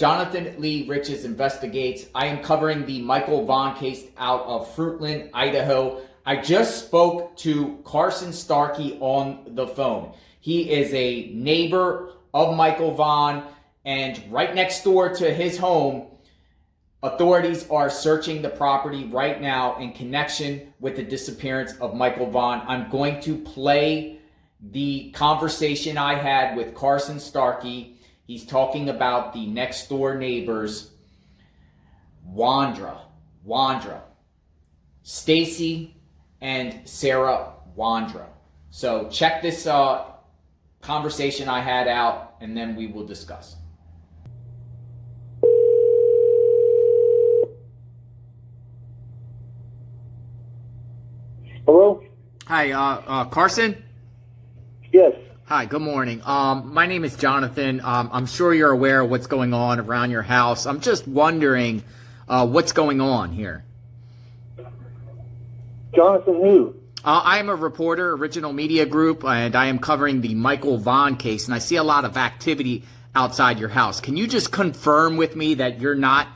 Jonathan Lee Riches Investigates. I am covering the Michael Vaughan case out of Fruitland, Idaho. I just spoke to Carson Starkey on the phone. He is a neighbor of Michael Vaughan, and right next door to his home, authorities are searching the property right now in connection with the disappearance of Michael Vaughan. I'm going to play the conversation I had with Carson Starkey. He's talking about the next door neighbors, Wondra, Stacey and Sarah Wondra. So check this conversation I had out, and then we will discuss. Hello? Hi, Carson? Yes. Hi, good morning. My name is Jonathan. I'm sure you're aware of what's going on around your house. I'm just wondering what's going on here. Jonathan who? I am a reporter, Original Media Group, and I am covering the Michael Vaughan case, and I see a lot of activity outside your house. Can you just confirm with me that you're not,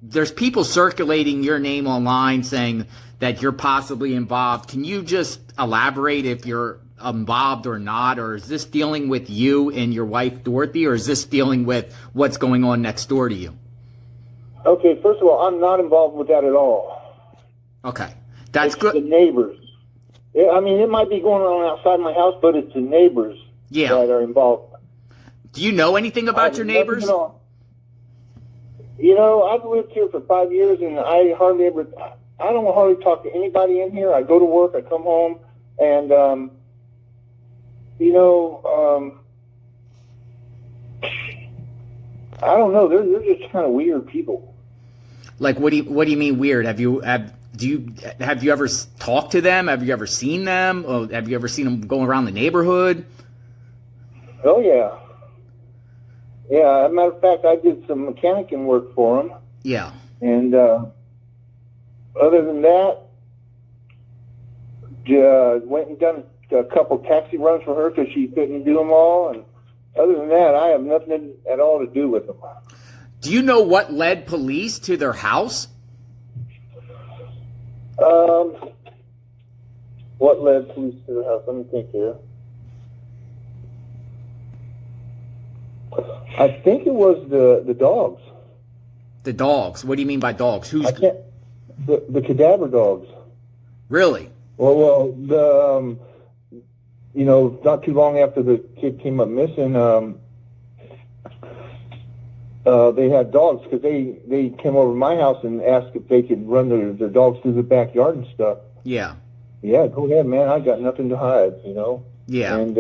there's people circulating your name online saying that you're possibly involved. Can you just elaborate if you're involved or not, or is this dealing with you and your wife Dorothy, or is this dealing with what's going on next door to you? Okay, first of all, I'm not involved with that at all. Okay, that's it's good. The neighbors. I mean, it might be going on outside my house, but it's the neighbors that are involved. Do you know anything about your neighbors? You know, I've lived here for 5 years, and I don't hardly talk to anybody in here. I go to work, I come home, and I don't know. They're just kind of weird people. Like, what do you mean weird? Have you ever talked to them? Have you ever seen them? Or have you ever seen them going around the neighborhood? Oh yeah. Yeah, as a matter of fact, I did some mechanicing work for them. Yeah. And other than that, went and done a couple taxi runs for her because she couldn't do them all. And other than that, I have nothing at all to do with them. Do you know what led police to their house? What led police to the house? Let me think here. I think it was the dogs. The dogs? What do you mean by dogs? The cadaver dogs. Really? Well, not too long after the kid came up missing, they had dogs because they came over to my house and asked if they could run their dogs through the backyard and stuff. Yeah. Yeah, go ahead, man. I got nothing to hide, Yeah. And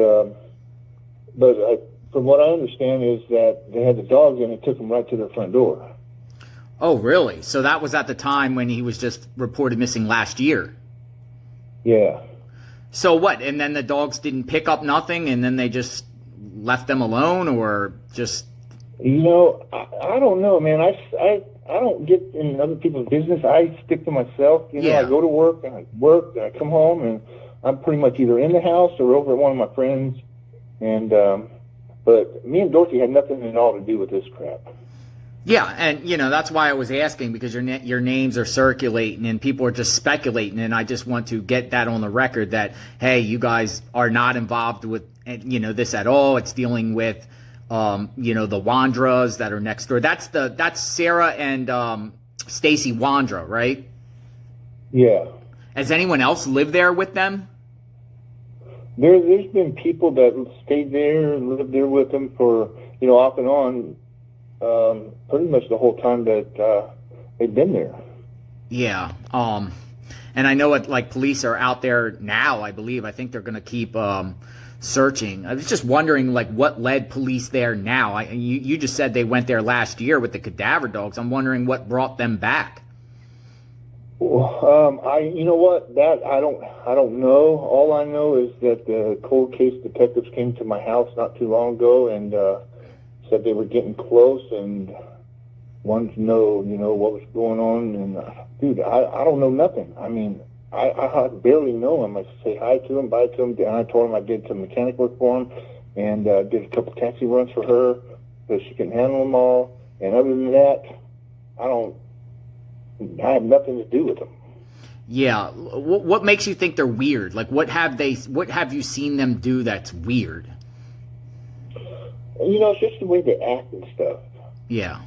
from what I understand is that they had the dogs and it took them right to their front door. Oh, really? So that was at the time when he was just reported missing last year? Yeah. So what? And then the dogs didn't pick up nothing, and then they just left them alone, or just... I don't know, man. I don't get in other people's business. I stick to myself. I go to work, and I come home, and I'm pretty much either in the house or over at one of my friends. And but me and Dorothy had nothing at all to do with this crap. Yeah, and that's why I was asking, because your names are circulating and people are just speculating, and I just want to get that on the record that, hey, you guys are not involved with this at all. It's dealing with the Wondras that are next door. That's Sarah and Stacey Wondra, right? Yeah. Has anyone else lived there with them? There's been people that stayed there and lived there with them for off and on. Pretty much the whole time that they've been there. Yeah. And I know police are out there now, I believe. I think they're going to keep searching. I was just wondering, what led police there now? You just said they went there last year with the cadaver dogs. I'm wondering what brought them back. Well, you know what? That I don't know. All I know is that the cold case detectives came to my house not too long ago and said they were getting close and wanted to know, what was going on. And dude, I don't know nothing. I mean, I barely know him. I say hi to him, bye to him, and I told him I did some mechanic work for him and did a couple taxi runs for her so she can handle them all. And other than that, I have nothing to do with them. Yeah. What makes you think they're weird? Like, what have you seen them do that's weird? It's just the way they act and stuff. Yeah.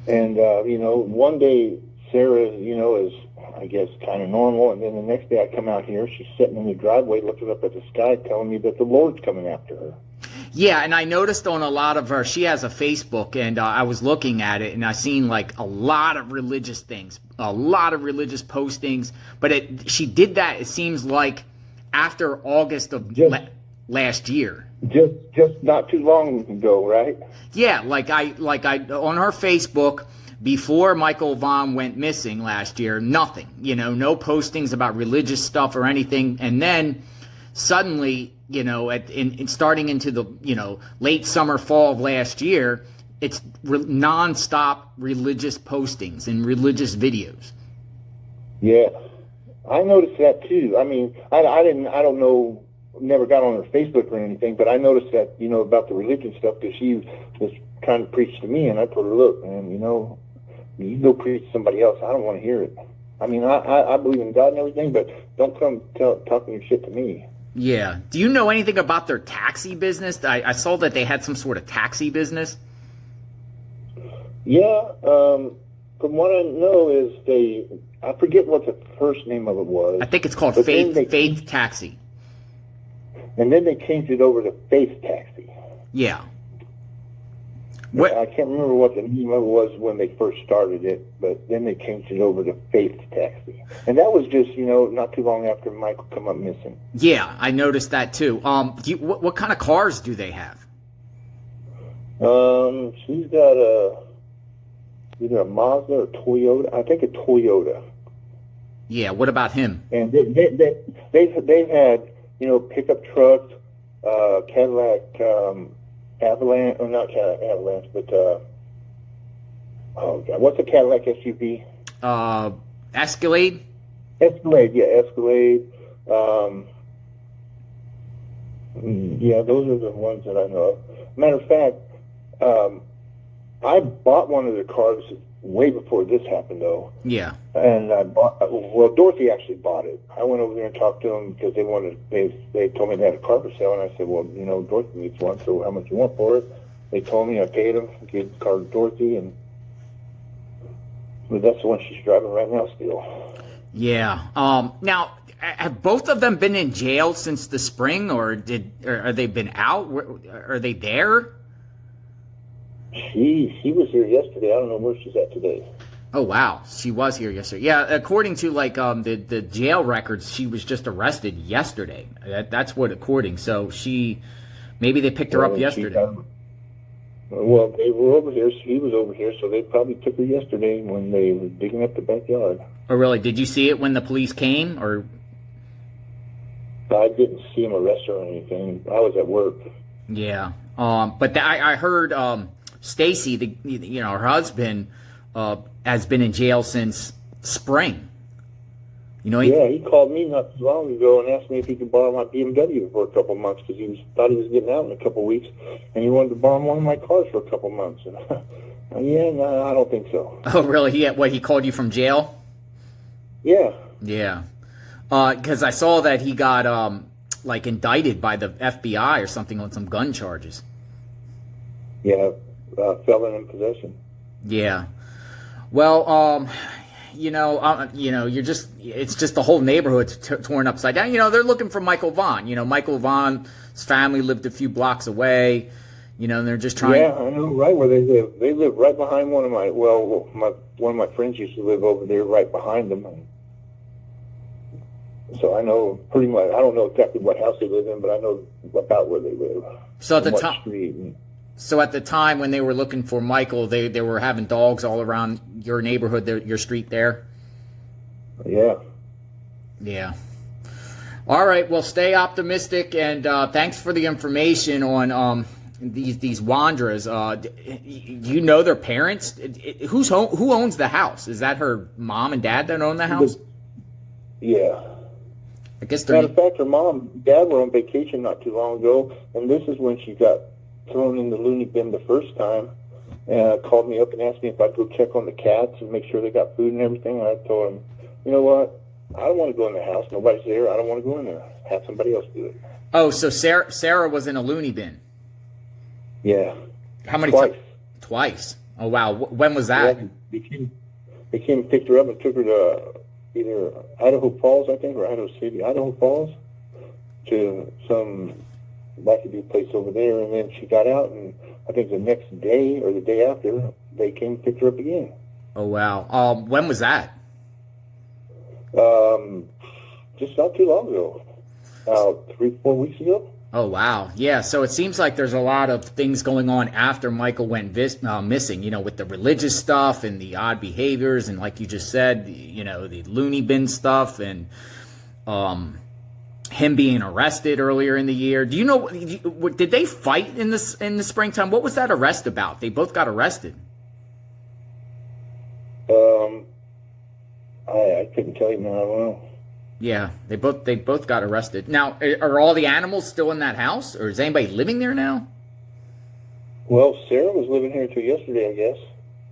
And, one day Sarah, is, I guess, kind of normal. And then the next day I come out here, she's sitting in the driveway looking up at the sky telling me that the Lord's coming after her. Yeah, and I noticed on a lot of her, she has a Facebook, and I was looking at it, and I seen like a lot of religious things, a lot of religious postings. But she did that, it seems like, after August of last year. Just not too long ago, right? Yeah, like I on her Facebook before Michael Vaughan went missing last year, nothing, no postings about religious stuff or anything, and then suddenly, starting into the late summer, fall of last year, it's nonstop religious postings and religious videos. Yeah, I noticed that too. I mean, I don't know. Never got on her Facebook or anything, but I noticed that, about the religion stuff, because she was trying to preach to me, and I told her, look, man, you go preach to somebody else. I don't want to hear it. I mean, I believe in God and everything, but don't come talking your shit to me. Yeah. Do you know anything about their taxi business? I saw that they had some sort of taxi business. Yeah. From what I know is I forget what the first name of it was. I think it's called Faith Taxi. And then they changed it over to Faith Taxi. Yeah. I can't remember what the name of it was when they first started it, but then they changed it over to Faith Taxi. And that was just, not too long after Michael come up missing. Yeah, I noticed that too. What kind of cars do they have? She's got either a Mazda or Toyota. I think a Toyota. Yeah, what about him? And they've had, pickup trucks, Cadillac Avalanche, or not Cadillac Avalanche, but oh God, what's a Cadillac SUV? Escalade. Escalade, yeah, Escalade. Yeah, those are the ones that I know of. Matter of fact, I bought one of the cars way before this happened, though. Yeah. And Dorothy actually bought it. I went over there and talked to them because they told me they had a car for sale, and I said, well, Dorothy needs one, so how much you want for it? They told me, I paid them, gave the car to Dorothy, but that's the one she's driving right now still. Yeah. Now, have both of them been in jail since the spring, or are they been out? Are they there? She was here yesterday. I don't know where she's at today. Oh wow, she was here yesterday. Yeah, according to the jail records, she was just arrested yesterday. That's what according. So maybe they picked her up yesterday. Well, they were over here. She was over here, so they probably took her yesterday when they were digging up the backyard. Oh really? Did you see it when the police came, or? I didn't see him arrest her or anything. I was at work. Yeah. But I heard Stacey, her husband, has been in jail since spring. Yeah, he called me not too long ago and asked me if he could borrow my BMW for a couple months because thought he was getting out in a couple weeks, and he wanted to borrow one of my cars for a couple months. And yeah, no, I don't think so. Oh, really? He called you from jail? Yeah. Yeah. Because I saw that he got indicted by the FBI or something on some gun charges. Yeah, felon in possession. Yeah. Well, it's just the whole neighborhood's torn upside down. They're looking for Michael Vaughan. Michael Vaughan's family lived a few blocks away. And they're just trying. Yeah, I know right where they live. They live right behind one of my friends used to live over there, right behind them. So I know pretty much. I don't know exactly what house they live in, but I know about where they live. So at the time. So at the time when they were looking for Michael, they were having dogs all around your neighborhood, your street there? Yeah. Yeah. All right, well, stay optimistic, and thanks for the information on these Wondras. Do you know their parents? Who owns the house? Is that her mom and dad that own the house? Yeah. I guess matter of fact, her mom and dad were on vacation not too long ago, and this is when she got thrown in the loony bin the first time, called me up and asked me if I'd go check on the cats and make sure they got food and everything. And I told him, you know what? I don't want to go in the house. Nobody's there. I don't want to go in there. Have somebody else do it. Oh, so Sarah was in a loony bin. Yeah. How many Twice. Twice. Oh, wow. When was that? Yeah, they came and picked her up and took her to either Idaho Falls, I think, or Idaho City, Idaho Falls, to some wackadoo place over there. And then she got out, and I think the next day or the day after, they came and picked her up again. Oh, wow. When was that? Just not too long ago. About 3-4 weeks ago. Oh, wow. Yeah, so it seems like there's a lot of things going on after Michael went missing, with the religious stuff and the odd behaviors and, like you just said, the loony bin stuff and him being arrested earlier in the year. Do you know, did they fight in the springtime? What was that arrest about? They both got arrested. I couldn't tell you, man. I don't know. Yeah, they both got arrested. Now, are all the animals still in that house, or is anybody living there now? Well, Sarah was living here until yesterday, I guess.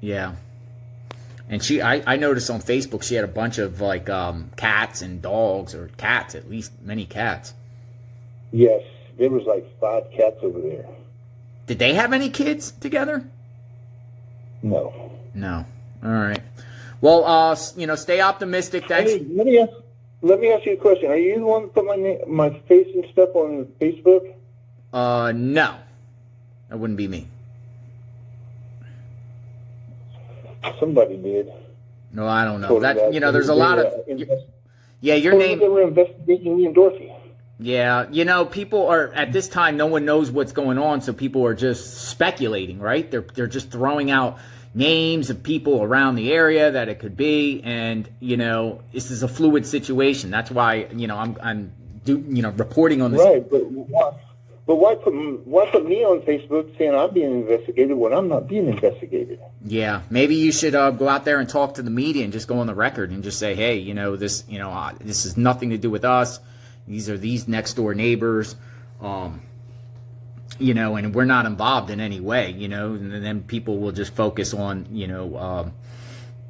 Yeah, and I noticed on Facebook she had a bunch of cats and dogs, or cats at least, many cats. Yes, there was like 5 cats over there. Did they have any kids together? No. No. All right. Well, stay optimistic. Thanks. Hey, let me ask you a question. Are you the one that put my face and stuff on Facebook? No. That wouldn't be me. Somebody did. No, I don't know. There's a lot of... your name... They were investigating me and Dorothy. Yeah, people are... At this time, no one knows what's going on, so people are just speculating, right? They're just throwing out names of people around the area that it could be, and this is a fluid situation. That's why I'm reporting on this. Right, but why put me on Facebook saying I'm being investigated when I'm not being investigated? Yeah, maybe you should go out there and talk to the media and just go on the record and just say, hey, this has nothing to do with us. These are these next door neighbors. And we're not involved in any way, and then people will just focus on,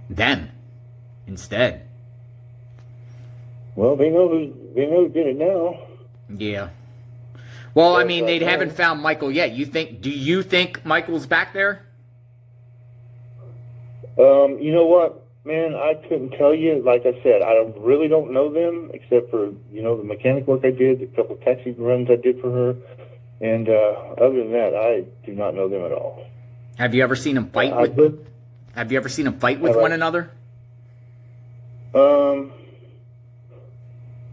them instead. Well, they know who did it now. Yeah. Well, I mean, they haven't found Michael yet. Do you think Michael's back there? You know what, man, I couldn't tell you. Like I said, I really don't know them, except for, the mechanic work I did, the couple of taxi runs I did for her. And other than that, I do not know them at all. Have you ever seen them fight with one another?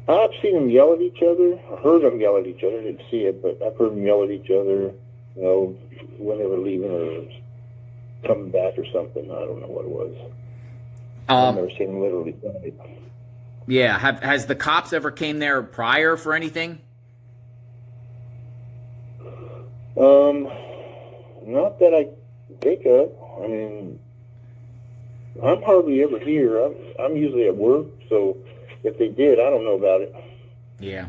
I've seen them yell at each other. I heard them yell at each other. I didn't see it, but I've heard them yell at each other, when they were leaving or coming back or something. I don't know what it was. I've never seen them literally fight. Yeah. Has the cops ever came there prior for anything? Not that I think of. I mean, I'm hardly ever here. I'm usually at work, so if they did, I don't know about it. Yeah.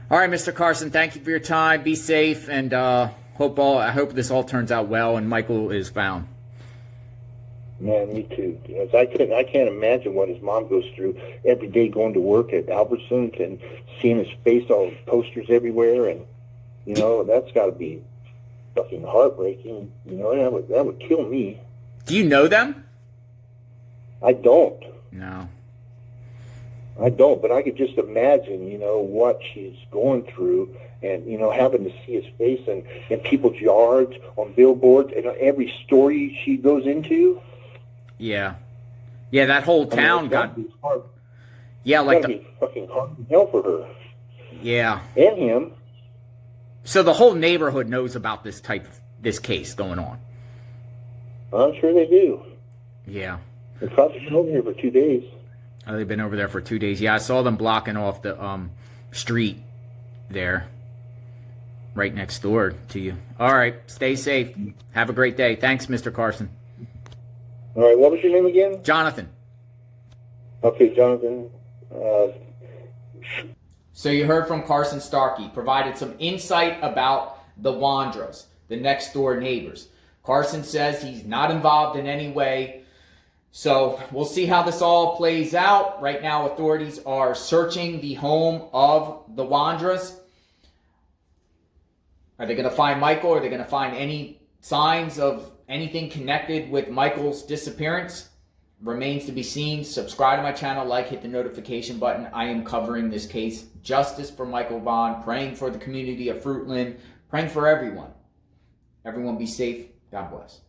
All right, Mr. Carson, thank you for your time. Be safe, and I hope this all turns out well and Michael is found. Man, me too. I can't imagine what his mom goes through every day going to work at Albertsons and seeing his face, all posters everywhere, and that's got to be fucking heartbreaking. That would kill me. Do you know them? I don't. No. I don't, but I could just imagine, what she's going through and, having to see his face in people's yards, on billboards, and every story she goes into. Yeah. Yeah, that whole town got... hard. Yeah, like... It's gotta be fucking hard as hell for her. Yeah. And him. So the whole neighborhood knows about this case going on. I'm sure they do. Yeah. The cops have been over here for 2 days. Oh, they've been over there for 2 days. Yeah, I saw them blocking off the street there, right next door to you. All right, stay safe. Have a great day. Thanks, Mr. Carson. All right, what was your name again? Jonathan. Okay, Jonathan. So you heard from Carson Starkey, provided some insight about the Wondras, the next door neighbors. Carson says he's not involved in any way. So we'll see how this all plays out. Right now, authorities are searching the home of the Wondras. Are they going to find Michael? Are they going to find any signs of anything connected with Michael's disappearance? Remains to be seen. Subscribe to my channel, like, hit the notification button. I am covering this case. Justice for Michael Vaughan. Praying for the community of Fruitland. Praying for everyone. Everyone be safe. God bless.